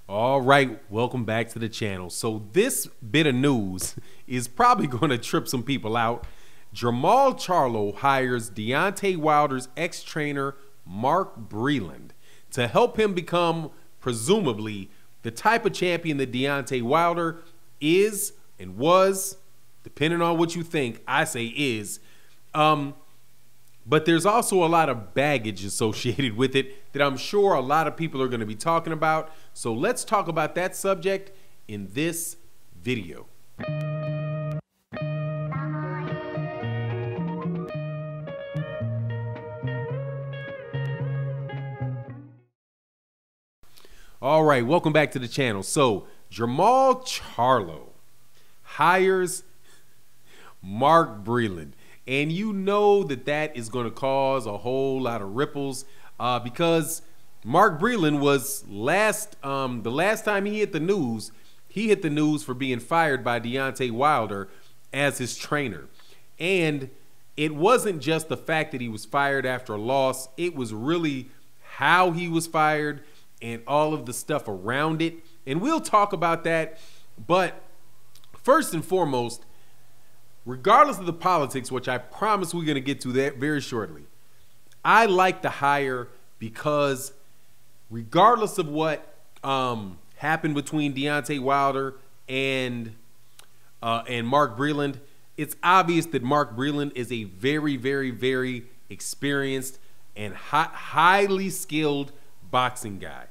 All right, welcome back to the channel. So this bit of news is probably going to trip some people out. Jermall Charlo hires Deontay Wilder's ex-trainer Mark Breland to help him become, presumably, the type of champion that Deontay Wilder is and was, depending on what you think. I say is. But there's also a lot of baggage associated with it that I'm sure a lot of people are going to be talking about. So let's talk about that subject in this video. All right, welcome back to the channel. So Jermall Charlo hires Mark Breland. And you know that that is going to cause a whole lot of ripples because Mark Breland was the last time he hit the news for being fired by Deontay Wilder as his trainer. And it wasn't just the fact that he was fired after a loss. It was really how he was fired and all of the stuff around it. And we'll talk about that. But first and foremost, regardless of the politics, which I promise we're going to get to that very shortly, I like the hire because regardless of what happened between Deontay Wilder and Mark Breland, it's obvious that Mark Breland is a very, very, very experienced and highly skilled boxing guy.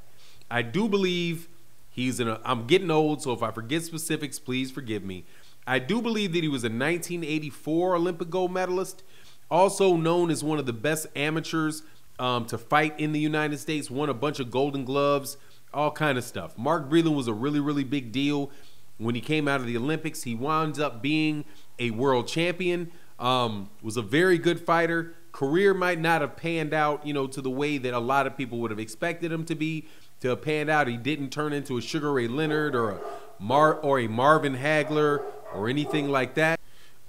I do believe I'm getting old, so if I forget specifics, please forgive me. I do believe that he was a 1984 Olympic gold medalist, also known as one of the best amateurs to fight in the United States, won a bunch of Golden Gloves, all kind of stuff. Mark Breland was a really, really big deal when he came out of the Olympics. He wound up being a world champion, was a very good fighter. Career might not have panned out, to the way that a lot of people would have expected him to have panned out. He didn't turn into a Sugar Ray Leonard or a Marvin Hagler or anything like that,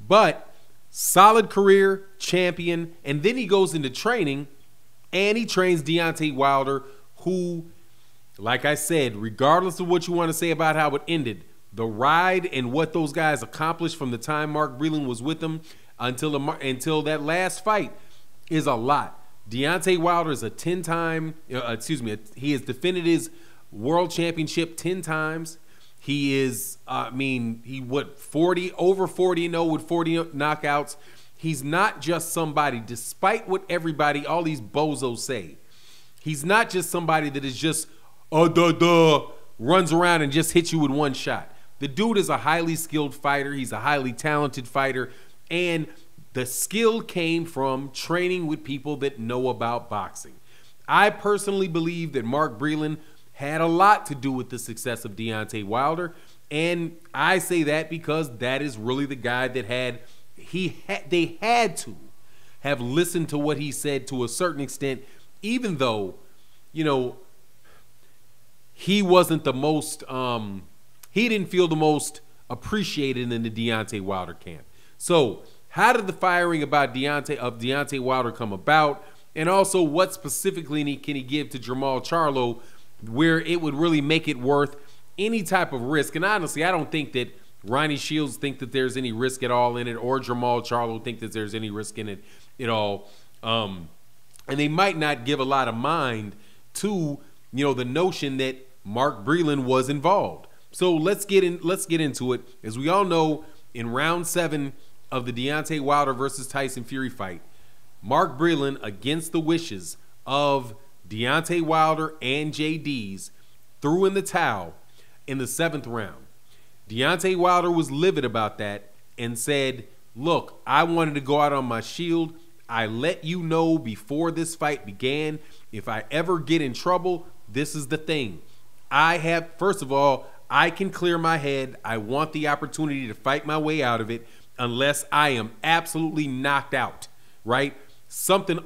but solid career, champion. And then he goes into training and he trains Deontay Wilder, who, like I said, regardless of what you want to say about how it ended, the ride and what those guys accomplished from the time Mark Breland was with them until that last fight is a lot. Deontay Wilder is a 10-time, he has defended his world championship 10 times. He is, over 40-0 with 40 knockouts. He's not just somebody, despite what all these bozos say, he's not just somebody that is just, runs around and just hits you with one shot. The dude is a highly skilled fighter. He's a highly talented fighter. And the skill came from training with people that know about boxing. I personally believe that Mark Breland had a lot to do with the success of Deontay Wilder, and I say that because that is really the guy that they had to have listened to what he said to a certain extent, even though, he wasn't the most, he didn't feel the most appreciated in the Deontay Wilder camp. So how did the firing of Deontay Wilder come about, and also what specifically can he give to Jermall Charlo where it would really make it worth any type of risk? And honestly, I don't think that Ronnie Shields think that there's any risk at all in it, or Jermall Charlo think that there's any risk in it at all. And they might not give a lot of mind to, the notion that Mark Breland was involved. So let's get into it. As we all know, in round 7 of the Deontay Wilder versus Tyson Fury fight, Mark Breland, against the wishes of Deontay Wilder and JD's, threw in the towel in the 7th round. Deontay Wilder was livid about that and said, look, I wanted to go out on my shield. I let you know before this fight began, if I ever get in trouble, this is the thing. First of all, I can clear my head. I want the opportunity to fight my way out of it unless I am absolutely knocked out, right?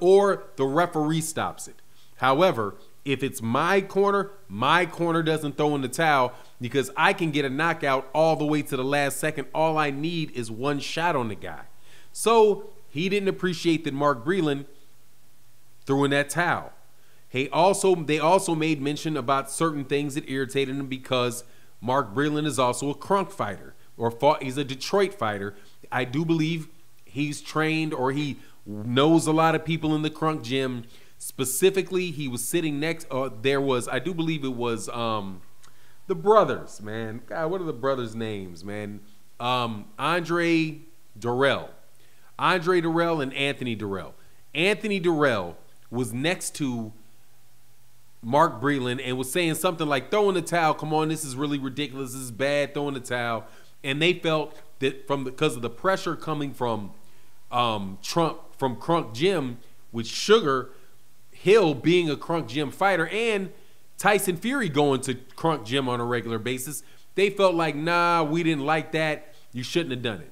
Or the referee stops it. However, if it's my corner doesn't throw in the towel because I can get a knockout all the way to the last second. All I need is one shot on the guy. So he didn't appreciate that Mark Breland threw in that towel. They also made mention about certain things that irritated him because Mark Breland is also a crunk fighter, he's a Detroit fighter. I do believe he's trained, or he knows a lot of people in the crunk gym. Specifically, he was sitting next, I do believe it was the brothers, man. God, what are the brothers' names, man? Andre Durrell and Anthony Durrell. Anthony Durrell was next to Mark Breland and was saying something like, throw in the towel, come on, this is really ridiculous, this is bad, throw in the towel. And they felt that because of the pressure coming from Crunk Gym, with Sugar Hill being a Crunk Gym fighter and Tyson Fury going to Crunk Gym on a regular basis, they felt like, nah, we didn't like that, you shouldn't have done it.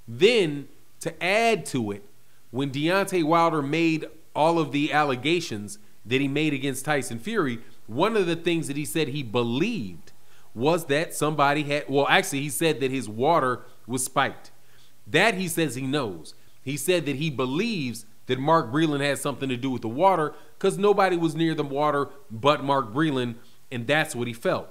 Then, to add to it, when Deontay Wilder made all of the allegations that he made against Tyson Fury, one of the things that he said he believed was that somebody he said that his water was spiked. That he says he knows. He said that he believes that Mark Breland had something to do with the water because nobody was near the water but Mark Breland, and that's what he felt.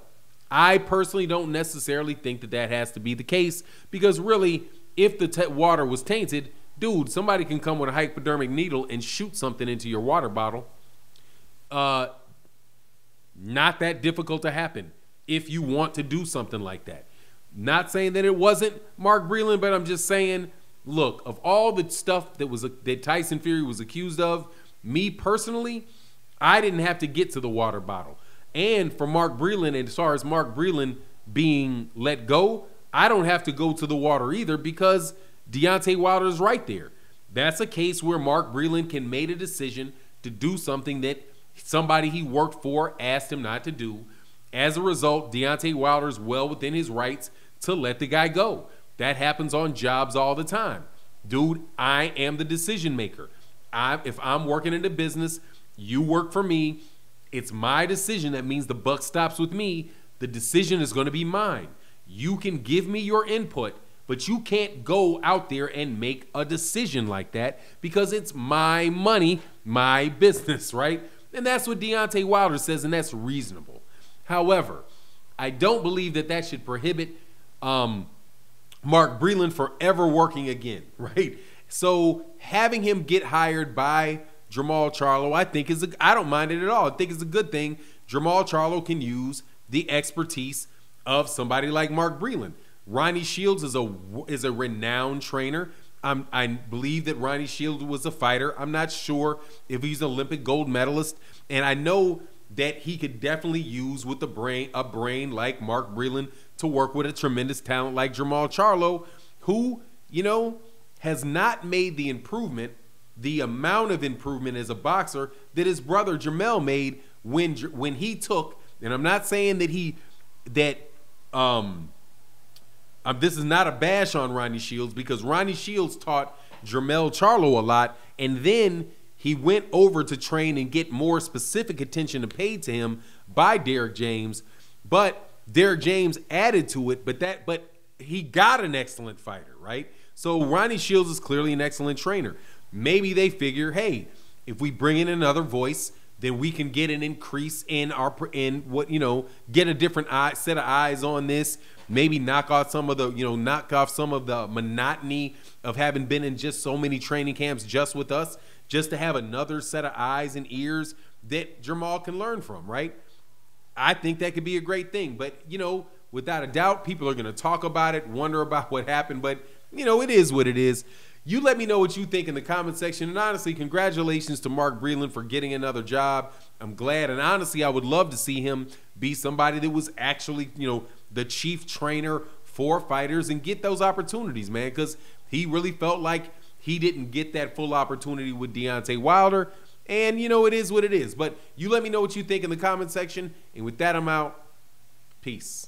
I personally don't necessarily think that that has to be the case, because really, if the water was tainted, dude, somebody can come with a hypodermic needle and shoot something into your water bottle. Not that difficult to happen if you want to do something like that. Not saying that it wasn't Mark Breland, but I'm just saying, look, of all the stuff that Tyson Fury was accused of, me personally, I didn't have to get to the water bottle. And for Mark Breland, and as far as Mark Breland being let go, I don't have to go to the water either, because Deontay Wilder is right there. That's a case where Mark Breland can make a decision to do something that somebody he worked for asked him not to do. As a result, Deontay Wilder is well within his rights to let the guy go. That happens on jobs all the time. Dude, I am the decision maker. If I'm working in the business, you work for me, it's my decision. That means the buck stops with me. The decision is going to be mine. You can give me your input, but you can't go out there and make a decision like that, because it's my money, my business, right? And that's what Deontay Wilder says, and that's reasonable. However, I don't believe that that should prohibit Mark Breland from ever working again, right? So having him get hired by Jermall Charlo, I don't mind it at all. I think it's a good thing. Jermall Charlo can use the expertise of somebody like Mark Breland. Ronnie Shields is a renowned trainer. I believe that Ronnie Shields was a fighter. I'm not sure if he's an Olympic gold medalist, and I know that he could definitely use with a brain like Mark Breland to work with a tremendous talent like Jermall Charlo, who, has not made the amount of improvement as a boxer that his brother Jermall made when he took, and I'm not saying that this is not a bash on Ronnie Shields, because Ronnie Shields taught Jermall Charlo a lot, and then he went over to train and get more specific attention paid to him by Derek James, but Derek James added to it, but he got an excellent fighter, right? So Ronnie Shields is clearly an excellent trainer. Maybe they figure, hey, if we bring in another voice, then we can get an increase get a different set of eyes on this. Maybe knock off some of the monotony of having been in just so many training camps just with us, just to have another set of eyes and ears that Jermall can learn from, right? I think that could be a great thing. But, without a doubt, people are going to talk about it, wonder about what happened. But, it is what it is. You let me know what you think in the comment section. And honestly, congratulations to Mark Breland for getting another job. I'm glad. And honestly, I would love to see him be somebody that was actually, the chief trainer for fighters and get those opportunities, man, because he really felt like he didn't get that full opportunity with Deontay Wilder. And, it is what it is. But you let me know what you think in the comment section. And with that, I'm out. Peace.